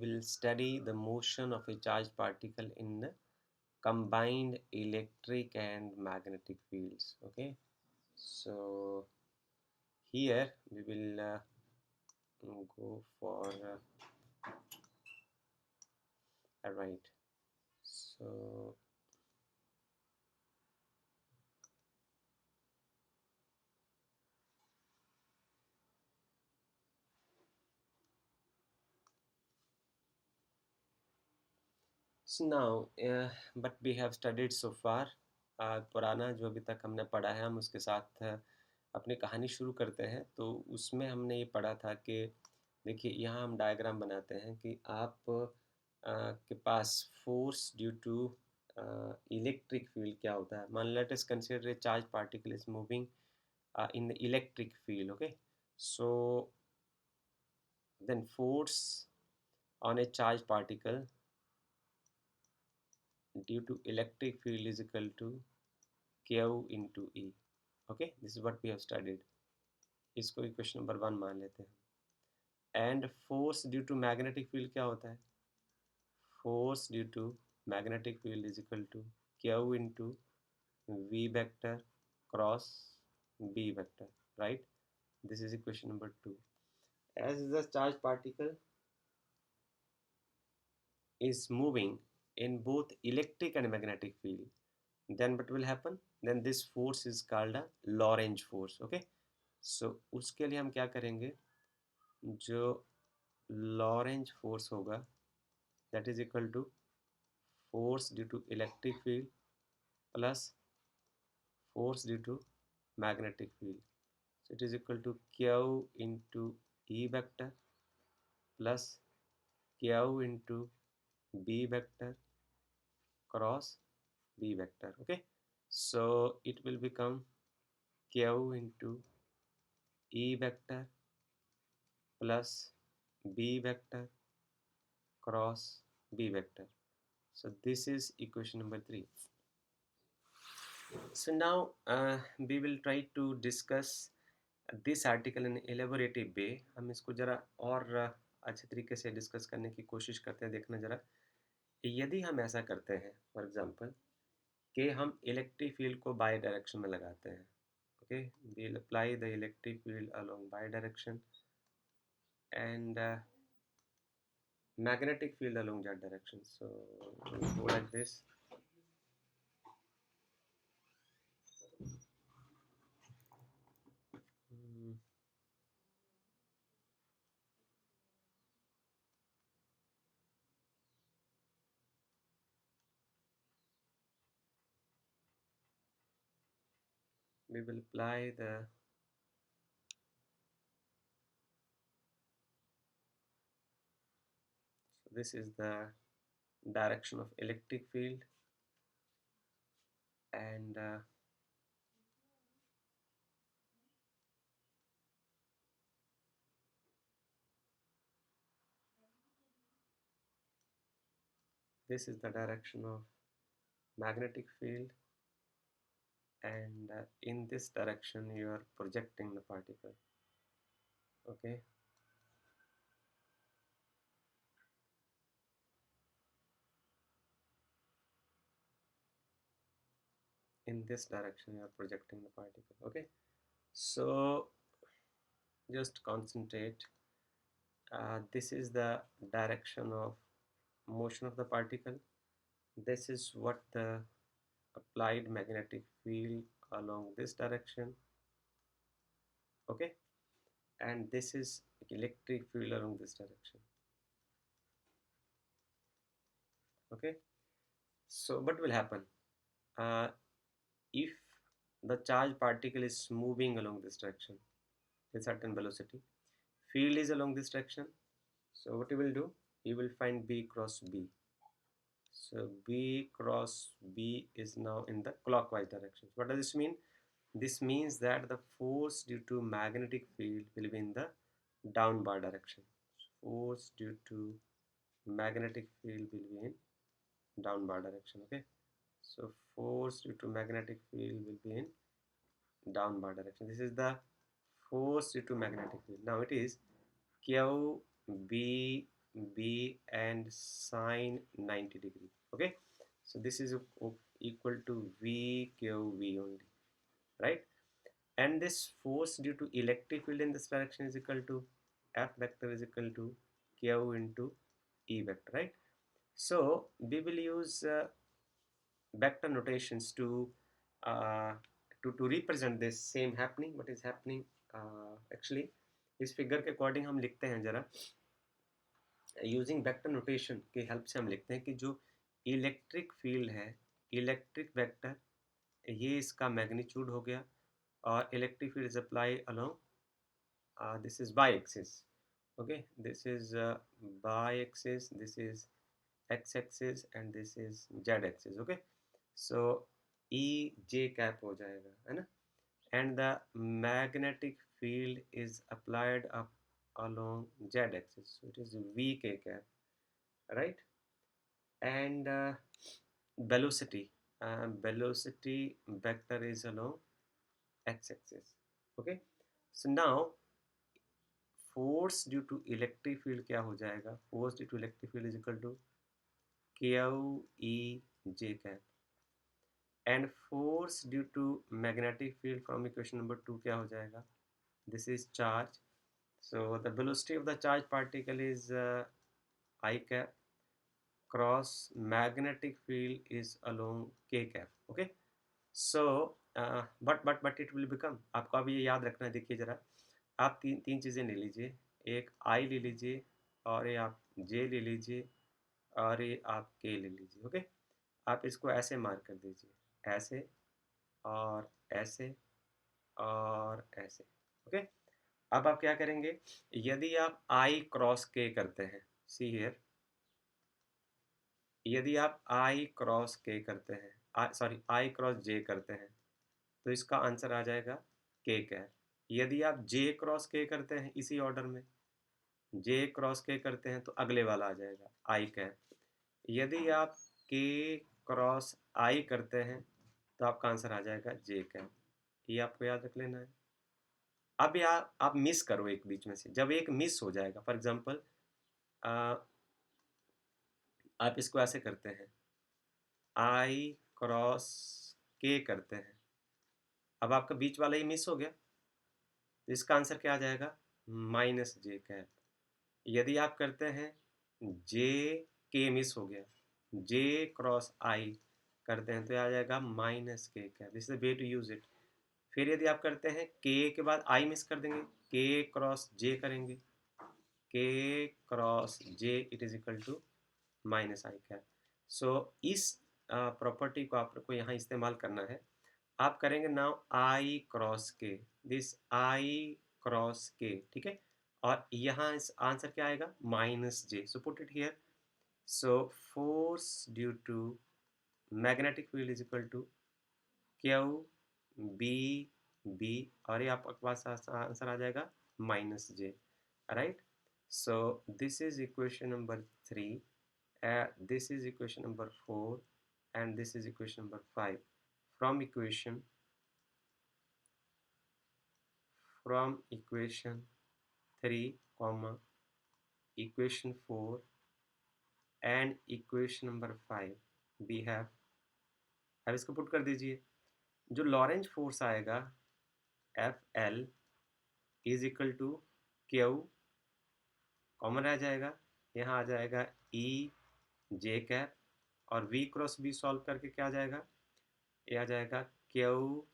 We'll study the motion of a charged particle in combined electric and magnetic fields. Okay, so here we will go for right. So now, but we have studied so far. पुराना जो अभी तक हमने पढ़ा है हम उसके साथ अपनी कहानी शुरू करते हैं। तो उसमें हमने ये पढ़ा था कि देखिए यहाँ हम डायग्राम बनाते हैं कि आप के पास force due to electric field क्या होता है। मान let us consider a charge particle is moving in the electric field. Okay, so then force on a charged particle due to electric field is equal to Q into E. Okay, this is what we have studied. इसको equation number 1 मान लेते हैं। And force due to magnetic field क्या होता है? Force due to magnetic field is equal to Q into V vector cross B vector, right? This is equation number 2. As the charged particle is moving in both electric and magnetic field, then what will happen? Then this force is called a Lorentz force. Okay, so उसके लिए हम क्या करेंगे? जो Lorentz force होगा that is equal to force due to electric field plus force due to magnetic field. So it is equal to Q into E vector plus Q into B vector cross B vector. Okay, so it will become Q into E vector plus B vector cross B vector. So this is equation number 3. So now we will try to discuss this article in elaborative way. हम इसको जरा और अच्छे तरीके से discuss करने की कोशिश करते हैं। देखना जरा, यदि हम ऐसा करते हैं फॉर एग्जांपल कि हम इलेक्ट्रिक फील्ड को बाय डायरेक्शन में लगाते हैं। Okay, we will apply the electric field along by direction and magnetic field along that direction. So we'll go like this. Mm, we will apply the so this is the direction of electric field and this is the direction of magnetic field, and in this direction you are projecting the particle. Okay, in this direction you are projecting the particle. Okay, so just concentrate. This is the direction of motion of the particle. This is what the applied magnetic field along this direction. Okay, and this is electric field along this direction. Okay, so what will happen if the charged particle is moving along this direction with certain velocity, field is along this direction, so what you will do, you will find B cross B. So B cross B is now in the clockwise direction. What does this mean? This means that the force due to magnetic field will be in the downward direction. Force due to magnetic field will be in downward direction. Okay, so force due to magnetic field will be in downward direction. This is the force due to magnetic field. Now it is QB B and sine 90 degree. Okay, so this is equal to VQV only, right? And this force due to electric field in this direction is equal to F vector is equal to Q into E vector, right? So we will use vector notations uh, to represent this same happening. What is happening actually इस figure के according हम लिखते हैं जरा using vector notation की help से हम लिखते हैं कि जो इलेक्ट्रिक फील्ड है इलेक्ट्रिक वेक्टर ये इसका मैग्नीट्यूड हो गया और electric field is apply along this is y axis. Okay, this is y axis, this is x axis and this is z axis. Okay, so E j cap हो जाएगा है ना, and the magnetic field is applied up along z axis, so it is V k cap, right? And velocity vector is along x axis. Okay, so now force due to electric field क्या हो जाएगा, force due to electric field is equal to Q E J cap and force due to magnetic field from equation number 2 क्या हो जाएगा, this is charge, so the velocity of the charged particle is I cap cross magnetic field is along k cap. Okay, so but it will become, आपको अब ये याद रखना है, देखिए जरा आप तीन तीन चीज़ें ले लीजिए, एक आई ले लीजिए और ये आप जे ले लीजिए और ये आप के ले लीजिए. ओके, आप इसको ऐसे मार्क कर दीजिए, ऐसे और ऐसे और ऐसे. ओके, अब आप क्या करेंगे, यदि आप आई क्रॉस के करते हैं, सी हियर, यदि आप आई क्रॉस के करते हैं, सॉरी आई क्रॉस जे करते हैं, तो इसका आंसर आ जाएगा के कैप. यदि आप जे क्रॉस के करते हैं इसी ऑर्डर में, जे क्रॉस के करते हैं तो अगले वाला आ जाएगा आई कैप. यदि आप के क्रॉस आई करते हैं तो आपका आंसर आ जाएगा जे कैप. ये आपको याद रख लेना है. अब यार आप मिस करो एक बीच में से, जब एक मिस हो जाएगा, फॉर एग्जांपल आप इसको ऐसे करते हैं, आई क्रॉस के करते हैं, अब आपका बीच वाला ही मिस हो गया, तो इसका आंसर क्या आ जाएगा, माइनस जे कैप. यदि आप करते हैं जे के मिस हो गया, जे क्रॉस आई करते हैं तो आ जाएगा minus K cap. This is the way to use it. फिर यदि आप करते हैं के बाद आई मिस कर देंगे, के क्रॉस जे करेंगे, K cross J it is equal to minus I cap. So इस प्रॉपर्टी को आपको यहाँ इस्तेमाल करना है. आप करेंगे now I cross K, this I cross K, ठीक है, और यहाँ इस आंसर क्या आएगा, minus J. So put it here. So force due to magnetic field is equal to Q B B, और ये आपके पास आंसर आ जाएगा minus J, right. So this is equation number 3, this is equation number 4 and this is equation number 5. From equation 3 comma equation 4 and equation number 5 we have, अब इसको put कर दीजिए. जो लॉरेंज फोर्स आएगा F L is equal to Q, common आ जाएगा, यहाँ आ जाएगा ई जे कैप और वी क्रॉस बी सॉल्व करके क्या आ जाएगा, ये आ जाएगा क्यू,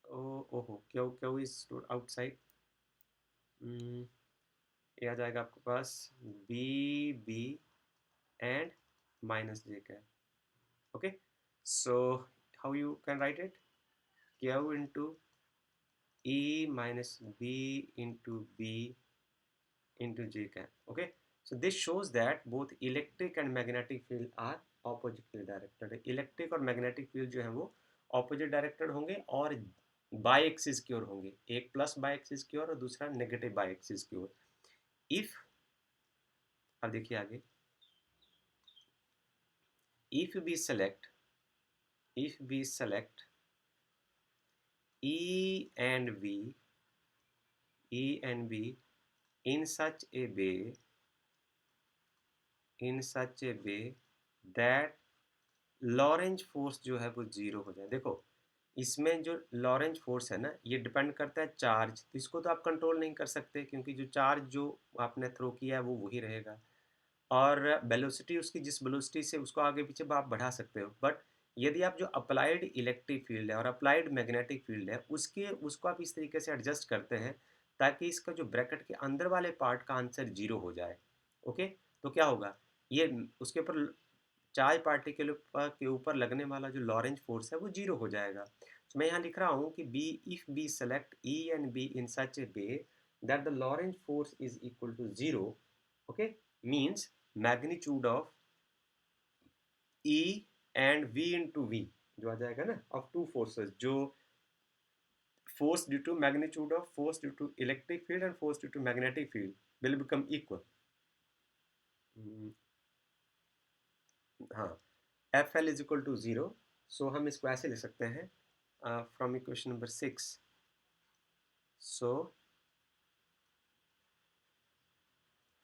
ओहो क्यू क्यू इज आउटसाइड, ये आ जाएगा आपके पास B B and minus J cap. Okay, so how you can write it, Q into E minus B into B into j cap. Okay, so this shows that both electric and magnetic field are oppositely directed. Electric और magnetic field जो है वो opposite directed होंगे और by axis की ओर होंगे, एक plus by axis की ओर और दूसरा नेगेटिव बाई एक्सिस की ओर. इफ, अब देखिए आगे, if we select E and V in such a way in such a way that Lorentz force जो है वो जीरो हो जाए। देखो इसमें जो लॉरेंज फोर्स है ना, ये डिपेंड करता है चार्ज, तो इसको तो आप कंट्रोल नहीं कर सकते क्योंकि जो चार्ज जो आपने थ्रो किया है वो वही रहेगा। और वेलोसिटी उसकी जिस वेलोसिटी से उसको आगे पीछे आप बढ़ा सकते हो, बट यदि आप जो अप्लाइड इलेक्ट्रिक फील्ड है और अप्लाइड मैग्नेटिक फील्ड है उसके उसको आप इस तरीके से एडजस्ट करते हैं ताकि इसका जो ब्रैकेट के अंदर वाले पार्ट का आंसर जीरो हो जाए। ओके, तो क्या होगा, ये उसके ऊपर चार्ज पार्टिकल के ऊपर लगने वाला जो लॉरेंज फोर्स है वो जीरो हो जाएगा। तो मैं यहाँ लिख रहा हूँ कि B if B select E and B in such a way that the Lorentz force is equal to zero, okay, means magnitude of E and V into V जो आ जाएगा ना ऑफ टू फोर्सेस, जो force due to magnitude of force due to electric field and force due to magnetic field will become equal. हाँ, F L is equal to zero, so हम इसको ऐसे लिख सकते हैं from equation number 6। So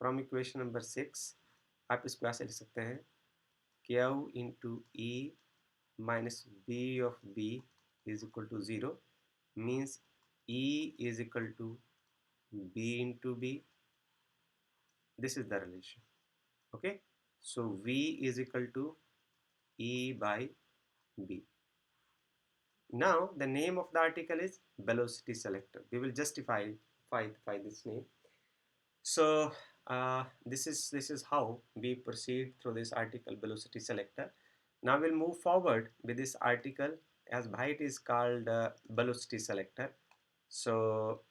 from equation number 6 आप इसको ऐसे लिख सकते हैं Q into E minus B of B is equal to zero, means E is equal to B into B, this is the relation. Okay, so V is equal to E by B. Now the name of the article is velocity selector. We will justify this name. So this is how we proceed through this article velocity selector. Now we'll move forward with this article as by it is called velocity selector. So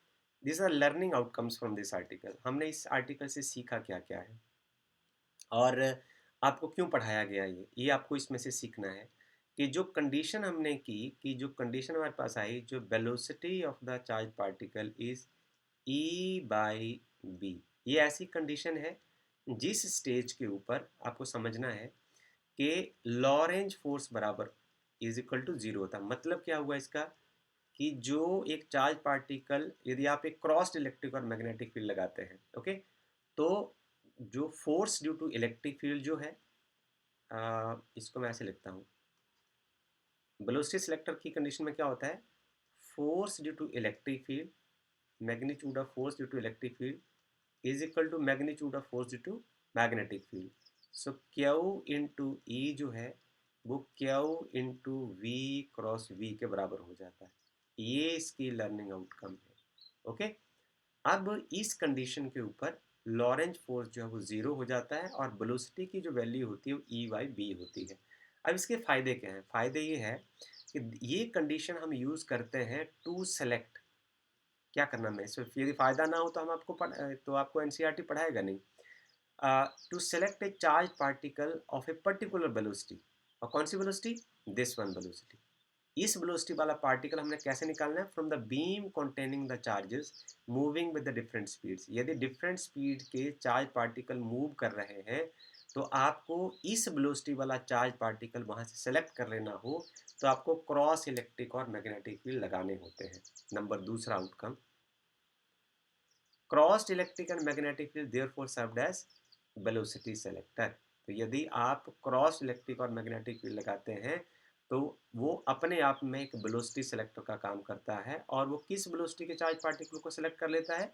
these are learning outcomes from this article. हमने इस article से सीखा क्या क्या है और आपको क्यों पढ़ाया गया, ये आपको इसमें से सीखना है कि जो कंडीशन हमने की कि जो कंडीशन हमारे पास आई, जो velocity of the charge particle is E by B, ये ऐसी कंडीशन है जिस स्टेज के ऊपर आपको समझना है कि लॉरेंज फोर्स बराबर इज इक्वल टू जीरो होता है। मतलब क्या हुआ इसका कि जो एक चार्ज पार्टिकल, यदि आप एक क्रॉस्ड इलेक्ट्रिक और मैग्नेटिक फील्ड लगाते हैं, ओके, तो जो force due to electric field जो है इसको मैं ऐसे लिखता हूँ, वेलोसिटी सिलेक्टर की कंडीशन में क्या होता है, force due to electric field, magnitude of force due to electric field is equal to magnitude of force due to magnetic field. So Q into E जो है वो Q into V cross V के बराबर हो जाता है। ये इसकी लर्निंग आउटकम है। ओके, अब इस कंडीशन के ऊपर लॉरेंज फोर्स जो है वो जीरो हो जाता है और वेलोसिटी की जो वैल्यू होती है वो ई बाई बी होती है। अब इसके फायदे क्या हैं, फायदे ये है कि ये कंडीशन हम यूज करते हैं टू सेलेक्ट, क्या करना है सिर्फ, यदि फायदा ना हो तो हम तो आपको एनसीईआरटी पढ़ाएगा नहीं। To select a charge particle of a particular velocity, और कौन सी वेलोसिटी, दिस वन वेलोसिटी। इस वेलोसिटी वाला पार्टिकल हमने कैसे निकालना है, from the beam containing the charges moving with the different speeds. यदि डिफरेंट स्पीड के चार्ज पार्टिकल मूव कर रहे हैं तो आपको इस वेलोसिटी वाला चार्ज पार्टिकल वहां से सेलेक्ट कर लेना हो तो आपको क्रॉस इलेक्ट्रिक और मैग्नेटिक फील्ड लगाने होते हैं। नंबर दूसरा outcome, crossed electric and magnetic field therefore served as velocity selector. तो यदि आप क्रॉस इलेक्ट्रिक और मैग्नेटिक फील्ड लगाते हैं तो वो अपने आप में एक वेलोसिटी सेलेक्टर का काम करता है, और वो किस वेलोसिटी के चार्ज पार्टिकल को सेलेक्ट कर लेता है,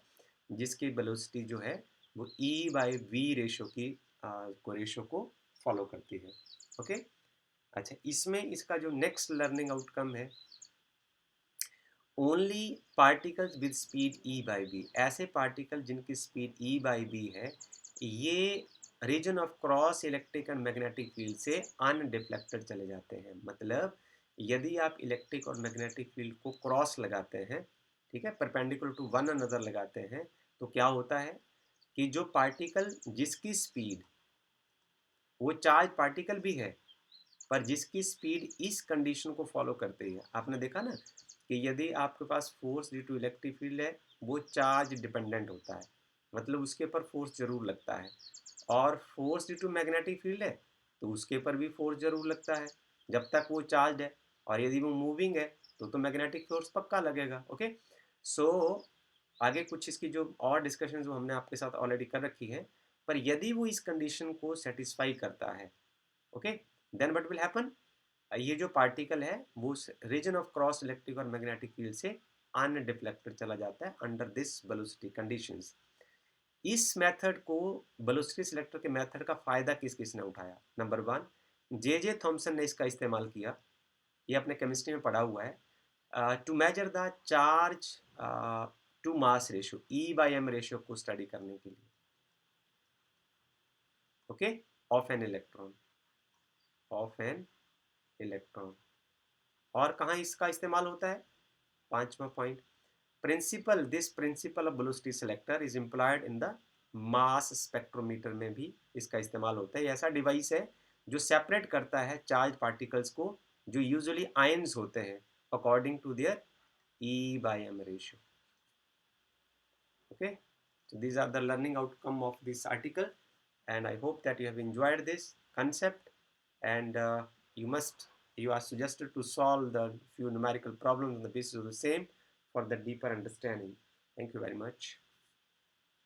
जिसकी वेलोसिटी जो है वो ई बाई वी रेशो की रेशो को फॉलो करती है। ओके, अच्छा, इसमें इसका जो नेक्स्ट लर्निंग आउटकम है, only particles with speed E by B, ऐसे पार्टिकल जिनकी स्पीड ई बाई बी है, ये region of cross electric and magnetic field से अनडिफ्लेक्टेड चले जाते हैं। मतलब यदि आप इलेक्ट्रिक और मैग्नेटिक फील्ड को क्रॉस लगाते हैं, ठीक है, परपेंडिकुलर टू वन अनदर लगाते हैं, तो क्या होता है कि जो पार्टिकल जिसकी स्पीड, वो चार्ज पार्टिकल भी है पर जिसकी स्पीड इस कंडीशन को फॉलो करती है, आपने देखा ना कि यदि आपके पास force due to electric field है वो चार्ज डिपेंडेंट होता है, मतलब उसके ऊपर फोर्स जरूर लगता है, और force due to magnetic field है तो उसके ऊपर भी फोर्स जरूर लगता है जब तक वो चार्ज है, और यदि वो मूविंग है तो मैग्नेटिक फोर्स पक्का लगेगा। ओके, सो आगे कुछ इसकी जो और डिस्कशन जो हमने आपके साथ ऑलरेडी कर रखी है, पर यदि वो इस कंडीशन को सेटिस्फाई करता है, okay, then what will happen, ये जो पार्टिकल है वो रीजन ऑफ क्रॉस इलेक्ट्रिक और मैग्नेटिक फील्ड से अनडिफ्लेक्टेड चला जाता है अंडर दिस वेलोसिटी कंडीशंस। इस मेथड को, वेलोसिटी सिलेक्टर के मेथड का फायदा किस किसने उठाया? Number one, J J Thomson ने इसका इस्तेमाल किया, ये अपने केमिस्ट्री में पढ़ा हुआ है, to measure the charge to mass ratio, E by M ratio को स्टडी करने के लिए, okay, of an electron, of an electron. और कहाँ इसका इस्तेमाल होता है? पांचवा point, principle, this principle of velocity selector is employed in the mass spectrometer में भी इसका इस्तेमाल होता है। ऐसा डिवाइस है जो सेपरेट करता है चार्ज पार्टिकल्स को, जो यूजुअली आयंस होते हैं, according to their E by M ratio. Okay, so these are the learning outcome of this article, and I hope that you have enjoyed this concept, and you are suggested to solve the few numerical problems on the basis of the same for the deeper understanding. Thank you very much.